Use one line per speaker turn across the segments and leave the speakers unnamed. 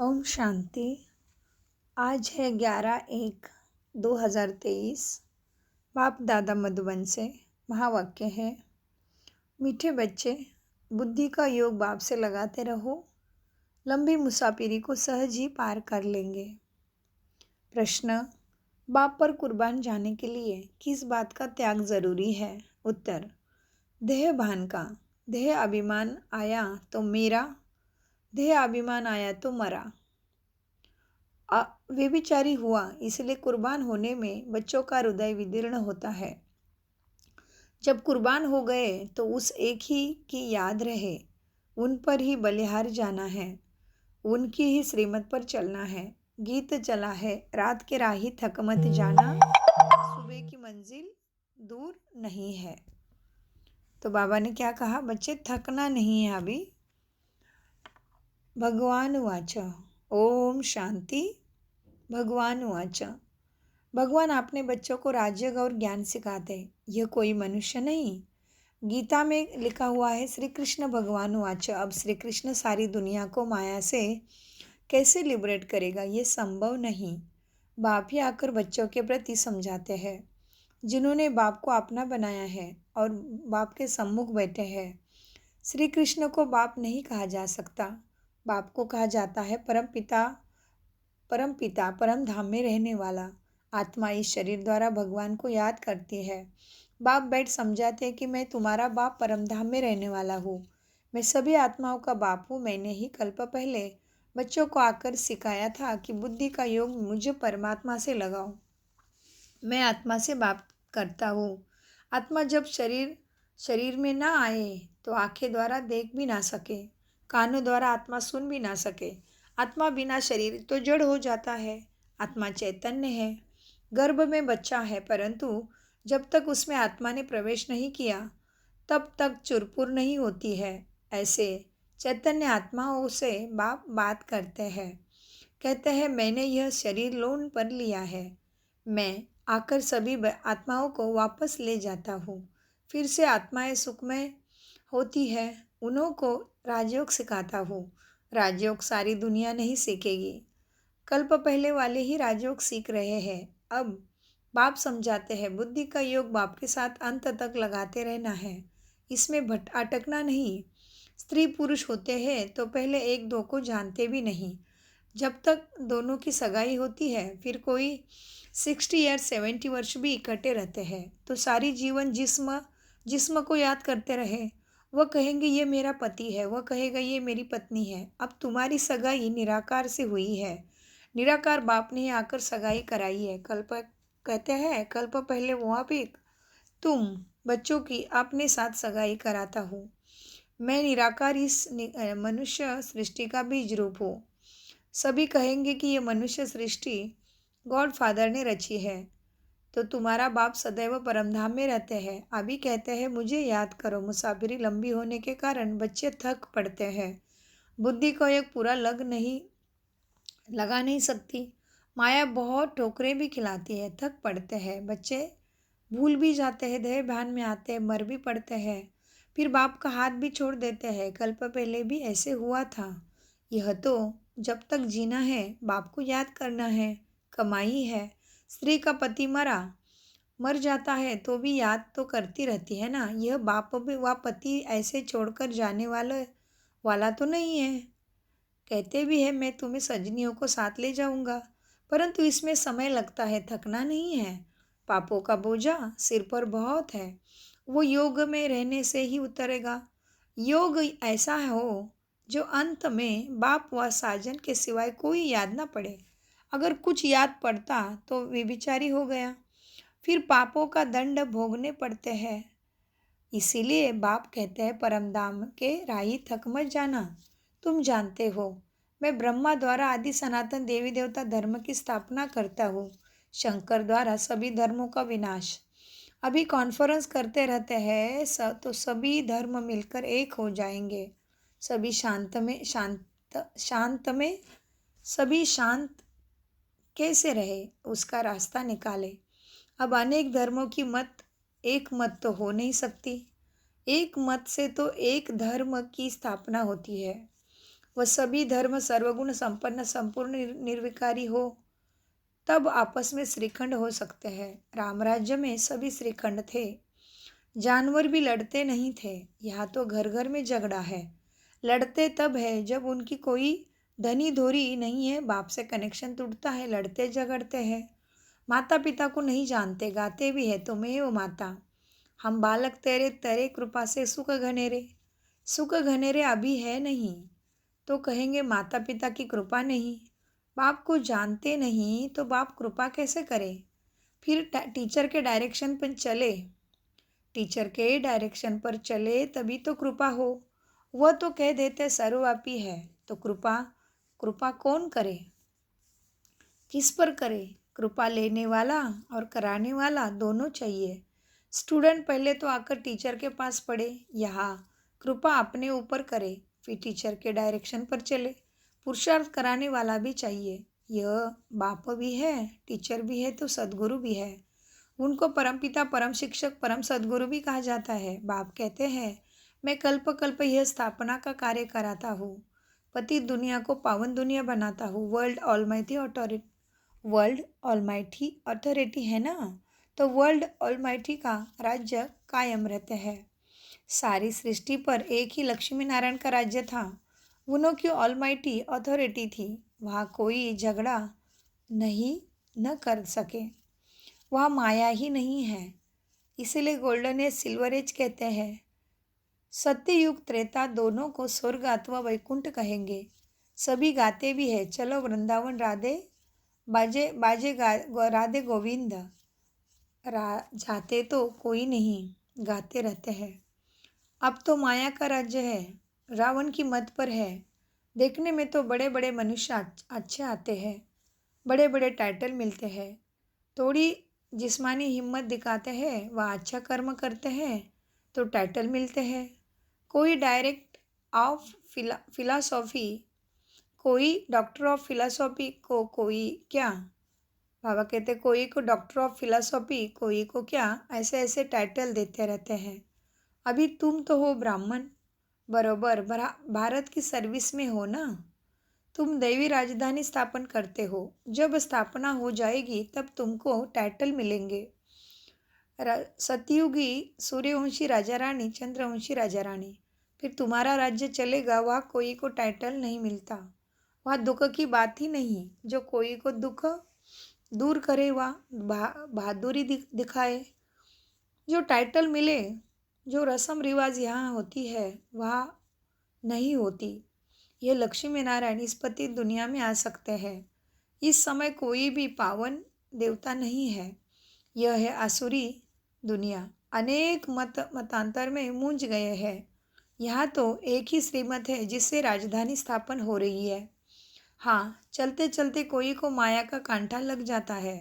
ओम शांति। आज है 11/1/2023। बाप दादा मधुबन से महावाक्य है। मीठे बच्चे, बुद्धि का योग बाप से लगाते रहो, लंबी मुसाफिरी को सहज ही पार कर लेंगे। प्रश्न, बाप पर कुर्बान जाने के लिए किस बात का त्याग जरूरी है? उत्तर, देह भान का। देह अभिमान आया तो मेरा, देह अभिमान आया तो मरा। व्यभिचारी हुआ, इसलिए कुर्बान होने में बच्चों का हृदय विदीर्ण होता है। जब कुर्बान हो गए तो उस एक ही की याद रहे, उन पर ही बलिहार जाना है, उनकी ही श्रीमत पर चलना है। गीत चला है, रात के राही थक मत जाना, सुबह की मंजिल दूर नहीं है। तो बाबा ने क्या कहा? बच्चे थकना नहीं है अभी। भगवान वाच ओम शांति। भगवान वाच, भगवान अपने बच्चों को राजयोग और ज्ञान सिखाते। यह कोई मनुष्य नहीं। गीता में लिखा हुआ है, श्री कृष्ण भगवान वाच, अब श्री कृष्ण सारी दुनिया को माया से कैसे लिबरेट करेगा? ये संभव नहीं। बाप ही आकर बच्चों के प्रति समझाते हैं, जिन्होंने बाप को अपना बनाया है और बाप के सम्मुख बैठे हैं। श्री कृष्ण को बाप नहीं कहा जा सकता। बाप को कहा जाता है परम पिता, परम धाम में रहने वाला। आत्मा इस शरीर द्वारा भगवान को याद करती है। बाप बैठ समझाते हैं कि मैं तुम्हारा बाप परम धाम में रहने वाला हूँ। मैं सभी आत्माओं का बाप हूँ। मैंने ही कल्प पहले बच्चों को आकर सिखाया था कि बुद्धि का योग मुझे परमात्मा से लगाओ। मैं आत्मा से बात करता हूँ। आत्मा जब शरीर में ना आए तो आंखें द्वारा देख भी ना सके, कानों द्वारा आत्मा सुन भी ना सके। आत्मा बिना शरीर तो जड़ हो जाता है। आत्मा चैतन्य है, गर्भ में बच्चा है, परंतु जब तक उसमें आत्मा ने प्रवेश नहीं किया तब तक चुरपुर नहीं होती है। ऐसे चैतन्य आत्माओं से बाप बात करते हैं, कहते हैं मैंने यह शरीर लोन पर लिया है। मैं आकर सभी आत्माओं को वापस ले जाता हूँ। फिर से आत्माएं सुखमय होती है, उन्हों को राजयोग सिखाता हूँ। राजयोग सारी दुनिया नहीं सीखेगी, कल्प पहले वाले ही राजयोग सीख रहे हैं। अब बाप समझाते हैं, बुद्धि का योग बाप के साथ अंत तक लगाते रहना है, इसमें अटकना नहीं। स्त्री पुरुष होते हैं तो पहले एक दो को जानते भी नहीं। जब तक दोनों की सगाई होती है, फिर कोई 60 या 70 वर्ष भी इकट्ठे रहते हैं, तो सारी जीवन जिस्म को याद करते रहे। वह कहेंगे ये मेरा पति है, वह कहेगा ये मेरी पत्नी है। अब तुम्हारी सगाई निराकार से हुई है, निराकार बाप ने आकर सगाई कराई है। कल्प कहते हैं, कल्प पहले मुआफिक तुम बच्चों की अपने साथ सगाई कराता हूँ। मैं निराकार इस मनुष्य सृष्टि का बीज रूप हूँ। सभी कहेंगे कि ये मनुष्य सृष्टि गॉड फादर ने रची है, तो तुम्हारा बाप सदैव परमधाम में रहते हैं। अभी कहते हैं मुझे याद करो। मुसाफिरी लंबी होने के कारण बच्चे थक पड़ते हैं। बुद्धि को एक पूरा लगा नहीं सकती। माया बहुत ठोकरें भी खिलाती है, थक पड़ते हैं। बच्चे भूल भी जाते हैं, देह भान में आते हैं, मर भी पड़ते हैं, फिर बाप का हाथ भी छोड़ देते हैं। कल्प पहले भी ऐसे हुआ था। यह तो जब तक जीना है बाप को याद करना है, कमाई है। स्त्री का पति मर जाता है तो भी याद तो करती रहती है ना। यह बाप भी व पति ऐसे छोड़कर जाने वाला तो नहीं है। कहते भी है मैं तुम्हें सजनियों को साथ ले जाऊंगा, परंतु इसमें समय लगता है, थकना नहीं है। पापों का बोझा सिर पर बहुत है, वो योग में रहने से ही उतरेगा। योग ऐसा हो जो अंत में बाप व साजन के सिवाय कोई याद ना पड़े। अगर कुछ याद पड़ता तो व्यभिचारी हो गया, फिर पापों का दंड भोगने पड़ते हैं। इसीलिए बाप कहते हैं परमधाम के राही थक मत जाना। तुम जानते हो मैं ब्रह्मा द्वारा आदि सनातन देवी देवता धर्म की स्थापना करता हूँ, शंकर द्वारा सभी धर्मों का विनाश। अभी कॉन्फ्रेंस करते रहते हैं तो सभी धर्म मिलकर एक हो जाएंगे। सभी शांत में सभी शांत कैसे रहे उसका रास्ता निकाले। अब अनेक धर्मों की एक मत तो हो नहीं सकती। एक मत से तो एक धर्म की स्थापना होती है। वह सभी धर्म सर्वगुण संपन्न संपूर्ण निर्विकारी हो, तब आपस में श्रीखंड हो सकते हैं। राम राज्य में सभी श्रीखंड थे, जानवर भी लड़ते नहीं थे। यहाँ तो घर घर में झगड़ा है। लड़ते तब है जब उनकी कोई धनी धोरी नहीं है, बाप से कनेक्शन टूटता है, लड़ते झगड़ते हैं। माता पिता को नहीं जानते, गाते भी है तुम्हें वो माता, हम बालक तेरे तेरे कृपा से सुख घनेरे। सुख घनेरे अभी है नहीं तो कहेंगे माता पिता की कृपा नहीं। बाप को जानते नहीं तो बाप कृपा कैसे करे? फिर टीचर के डायरेक्शन पर चले, टीचर के डायरेक्शन पर चले तभी तो कृपा हो। वह तो कह देते सर्वव्यापी है, तो कृपा कृपा कौन करे, किस पर करे? कृपा लेने वाला और कराने वाला दोनों चाहिए। स्टूडेंट पहले तो आकर टीचर के पास पढ़े, यहाँ कृपा अपने ऊपर करे, फिर टीचर के डायरेक्शन पर चले। पुरुषार्थ कराने वाला भी चाहिए। यह बाप भी है, टीचर भी है, तो सद्गुरु भी है। उनको परमपिता, परम शिक्षक, परम सद्गुरु भी कहा जाता है। बाप कहते हैं मैं कल्प कल्प यह स्थापना का कार्य कराता हूँ, पतित दुनिया को पावन दुनिया बनाता हूँ। World almighty authority, world almighty authority है ना, तो वर्ल्ड ऑलमाइटी का राज्य कायम रहते हैं। सारी सृष्टि पर एक ही लक्ष्मी नारायण का राज्य था, उन्हों की ऑलमाइटी अथॉरिटी थी। वहाँ कोई झगड़ा नहीं न कर सके, वहाँ माया ही नहीं है। इसीलिए गोल्डन एज सिल्वर एज कहते हैं। सत्ययुग त्रेता दोनों को स्वर्ग अथवा वैकुंठ कहेंगे। सभी गाते भी है, चलो वृंदावन राधे बाजे बाजे राधे गोविंद। जाते तो कोई नहीं, गाते रहते हैं। अब तो माया का राज्य है, रावण की मत पर है। देखने में तो बड़े बड़े मनुष्य अच्छे आते हैं, बड़े बड़े टाइटल मिलते हैं, थोड़ी जिस्मानी हिम्मत दिखाते हैं, वह अच्छा कर्म करते हैं तो टाइटल मिलते हैं। कोई डायरेक्ट ऑफ फिलासॉफी, कोई डॉक्टर ऑफ फिलासॉफी को कोई क्या, बाबा कहते कोई को डॉक्टर ऑफ फिलासॉफी, कोई को क्या, ऐसे ऐसे टाइटल देते रहते हैं। अभी तुम तो हो ब्राह्मण, बरोबर भारत की सर्विस में हो ना। तुम दैवी राजधानी स्थापन करते हो, जब स्थापना हो जाएगी तब तुमको टाइटल मिलेंगे। सतयुगी सूर्यवंशी राजा रानी, चंद्रवंशी राजा रानी, फिर तुम्हारा राज्य चलेगा। वहाँ कोई को टाइटल नहीं मिलता, वहाँ दुख की बात ही नहीं। जो कोई को दुख दूर करे वहाँ बहादुरी दिखाए। जो टाइटल मिले, जो रस्म रिवाज यहाँ होती है वहाँ नहीं होती। ये लक्ष्मी नारायण इस पति दुनिया में आ सकते हैं। इस समय कोई भी पावन देवता नहीं है, यह है आसुरी दुनिया। अनेक मतांतर में मूंझ गए हैं। यहाँ तो एक ही श्रीमत है जिससे राजधानी स्थापन हो रही है। हाँ, चलते चलते कोई को माया का कांटा लग जाता है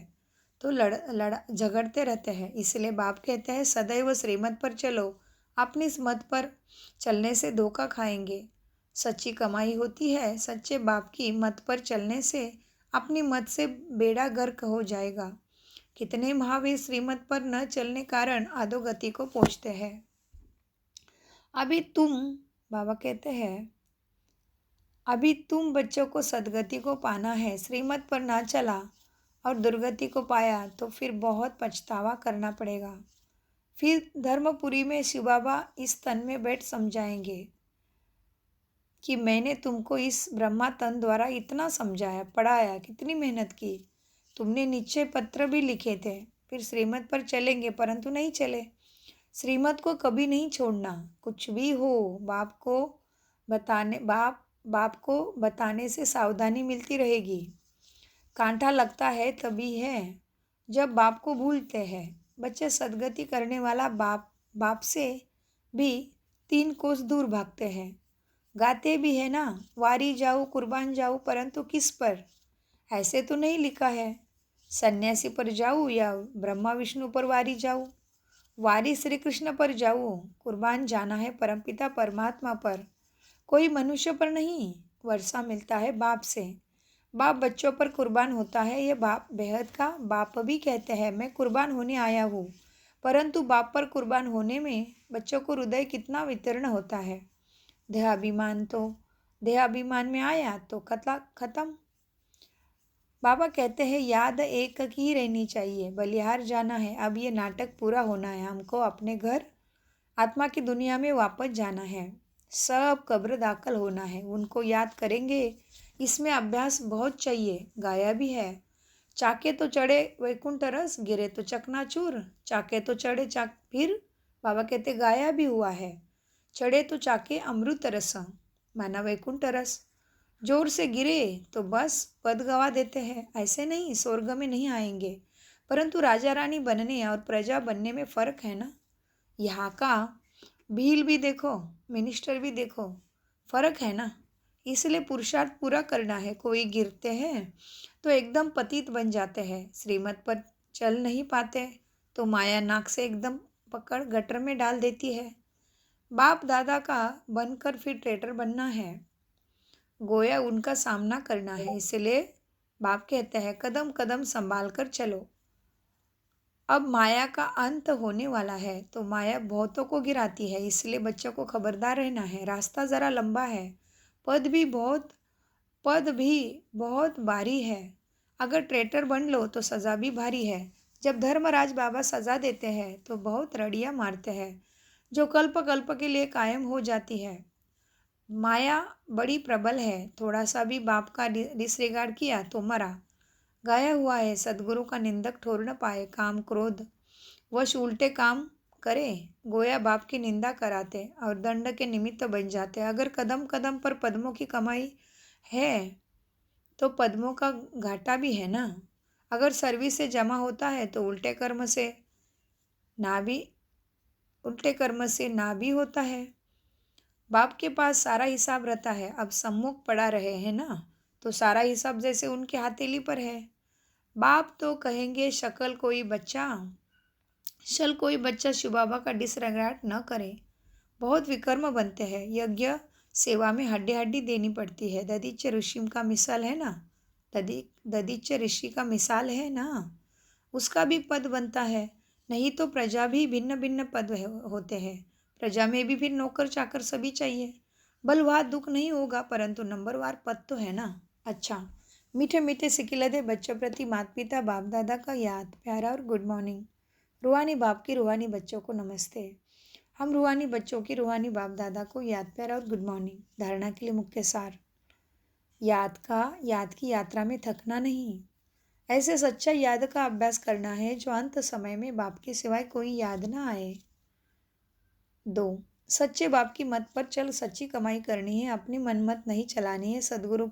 तो झगड़ते रहते हैं। इसलिए बाप कहते हैं सदैव श्रीमत पर चलो, अपनी इस मत पर चलने से धोखा खाएंगे। सच्ची कमाई होती है सच्चे बाप की मत पर चलने से, अपनी मत से बेड़ा गर्क हो जाएगा। कितने महावीर श्रीमत पर न चलने कारण अधोगति को पहुँचते हैं। अभी तुम, बाबा कहते हैं अभी तुम बच्चों को सदगति को पाना है। श्रीमत पर ना चला और दुर्गति को पाया तो फिर बहुत पछतावा करना पड़ेगा। फिर धर्मपुरी में शिव बाबा इस तन में बैठ समझाएंगे कि मैंने तुमको इस ब्रह्मा तन द्वारा इतना समझाया, पढ़ाया, कितनी मेहनत की, तुमने निश्चय पत्र भी लिखे थे। फिर श्रीमत पर चलेंगे परंतु नहीं चले। श्रीमत को कभी नहीं छोड़ना, कुछ भी हो बाप को बताने से सावधानी मिलती रहेगी। कांटा लगता है तभी है जब बाप को भूलते हैं। बच्चे सदगति करने वाला बाप से भी 3 कोस दूर भागते हैं। गाते भी है ना, वारी जाऊँ कुर्बान जाऊँ, परंतु किस पर? ऐसे तो नहीं लिखा है सन्यासी पर जाऊँ या ब्रह्मा विष्णु पर वारी जाऊँ। वारी श्री कृष्ण पर जाऊँ, कुर्बान जाना है परमपिता परमात्मा पर, कोई मनुष्य पर नहीं। वर्षा मिलता है बाप से, बाप बच्चों पर कुर्बान होता है। यह बाप बेहद का बाप भी कहते हैं मैं कुर्बान होने आया हूँ, परंतु बाप पर कुर्बान होने में बच्चों को हृदय कितना वितीर्ण होता है। देहाभिमान तो देहाभिमान में आया तो खत्म। बाबा कहते हैं याद एक ही रहनी चाहिए, बलिहार जाना है। अब ये नाटक पूरा होना है, हमको अपने घर आत्मा की दुनिया में वापस जाना है। सब कब्र दाखिल होना है, उनको याद करेंगे। इसमें अभ्यास बहुत चाहिए। गाया भी है, चाके तो चढ़े वैकुंठ रस, गिरे तो चकनाचूर। चाके तो चढ़े फिर बाबा कहते गाया भी हुआ है, चढ़े तो चाके अमृत रस, माना वैकुंठ रस। जोर से गिरे तो बस पद गवा देते हैं। ऐसे नहीं, स्वर्ग में नहीं आएंगे। परंतु राजा रानी बनने और प्रजा बनने में फ़र्क है ना। यहाँ का भील भी देखो, मिनिस्टर भी देखो, फ़र्क है ना। इसलिए पुरुषार्थ पूरा करना है। कोई गिरते हैं तो एकदम पतित बन जाते हैं, श्रीमत पर चल नहीं पाते तो माया नाक से एकदम पकड़ गटर में डाल देती है। बाप दादा का बनकर फिर ट्रेटर बनना है, गोया उनका सामना करना है। इसलिए बाप कहते हैं कदम कदम संभाल कर चलो। अब माया का अंत होने वाला है तो माया बहुतों को गिराती है, इसलिए बच्चों को खबरदार रहना है। रास्ता ज़रा लंबा है, पद भी बहुत भारी है। अगर ट्रेटर बन लो तो सज़ा भी भारी है। जब धर्मराज बाबा सज़ा देते हैं तो बहुत रड़ियाँ मारते हैं, जो कल्प कल्प के लिए कायम हो जाती है। माया बड़ी प्रबल है, थोड़ा सा भी बाप का डिसरिगार्ड किया तो मरा। गाया हुआ है, सदगुरु का निंदक ठोर न पाए। काम क्रोध वश उल्टे काम करे, गोया बाप की निंदा कराते और दंड के निमित्त बन जाते। अगर कदम कदम पर पद्मों की कमाई है तो पद्मों का घाटा भी है ना। अगर सर्विस से जमा होता है तो उल्टे कर्म से ना भी होता है। बाप के पास सारा हिसाब रहता है। अब सम्मुख पड़ा रहे हैं ना, तो सारा हिसाब जैसे उनके हथेली पर है। बाप तो कहेंगे शल कोई बच्चा शिव बाबा का डिसरिगार्ड न करे। बहुत विकर्म बनते हैं। यज्ञ सेवा में हड्डी हड्डी देनी पड़ती है। ददीच्य ऋषि का मिसाल है ना, ददीच्य ऋषि का मिसाल है ना, उसका भी पद बनता है। नहीं तो प्रजा भी भिन्न भिन्न पद होते हैं। प्रजा में भी फिर नौकर चाकर सभी चाहिए। बलवार दुख नहीं होगा, परंतु नंबरवार पद तो है ना। अच्छा, मीठे मीठे सिकिलदे बच्चों प्रति माता पिता बाप दादा का याद, प्यारा और गुड मॉर्निंग। रूहानी बाप की रूहानी बच्चों को नमस्ते। हम रूहानी बच्चों की रूहानी बाप दादा को याद, प्यारा और गुड मॉर्निंग। धारणा के लिए मुख्य सार, याद की यात्रा में थकना नहीं। ऐसे सच्चा याद का अभ्यास करना है जो अंत समय में बाप के सिवाय कोई याद ना आए। 2, सच्चे बाप की मत पर चल सच्ची कमाई करनी है, अपनी मनमत नहीं चलानी है। सदगुरु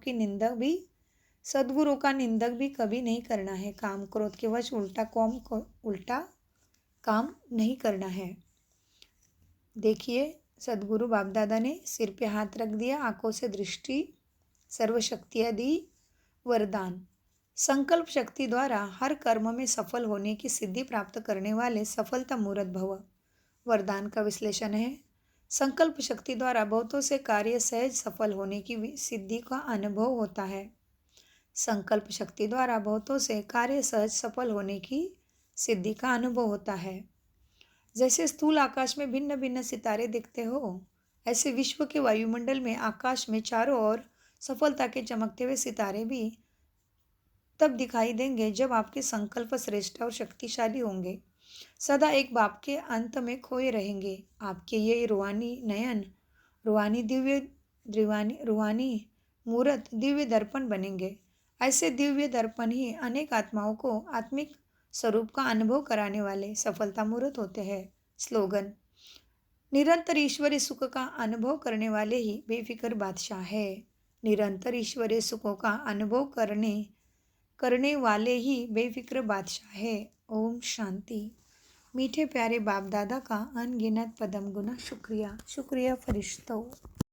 का निंदक भी कभी नहीं करना है। काम क्रोध के वश उल्टा काम नहीं करना है। देखिए, सदगुरु बाप दादा ने सिर पे हाथ रख दिया, आंखों से दृष्टि, सर्वशक्तियाँ दी, वरदान। संकल्प शक्ति द्वारा हर कर्म में सफल होने की सिद्धि प्राप्त करने वाले सफलता मूर्त भव। वरदान का विश्लेषण है, संकल्प शक्ति द्वारा बहुतों से कार्य सहज सफल होने की सिद्धि का अनुभव होता है। संकल्प शक्ति द्वारा बहुतों से कार्य सहज सफल होने की सिद्धि का अनुभव होता है। जैसे स्थूल आकाश में भिन्न भिन्न सितारे दिखते हो, ऐसे विश्व के वायुमंडल में आकाश में चारों ओर सफलता के चमकते हुए सितारे भी तब दिखाई देंगे जब आपके संकल्प श्रेष्ठ और शक्तिशाली होंगे। सदा एक बाप के अंत में खोए रहेंगे। आपके ये रूहानी मूर्त दिव्य दर्पण बनेंगे। ऐसे दिव्य दर्पण ही अनेक आत्माओं को आत्मिक स्वरूप का अनुभव कराने वाले सफलता मूर्त होते हैं। स्लोगन, निरंतर ईश्वरीय सुख का अनुभव करने वाले ही बेफिक्र बादशाह है। निरंतर ईश्वरीय सुखों का अनुभव करने वाले ही बेफिक्र बादशाह है। ओम शांति। मीठे प्यारे बाप दादा का अनगिनत पदम गुना शुक्रिया फरिश्तों।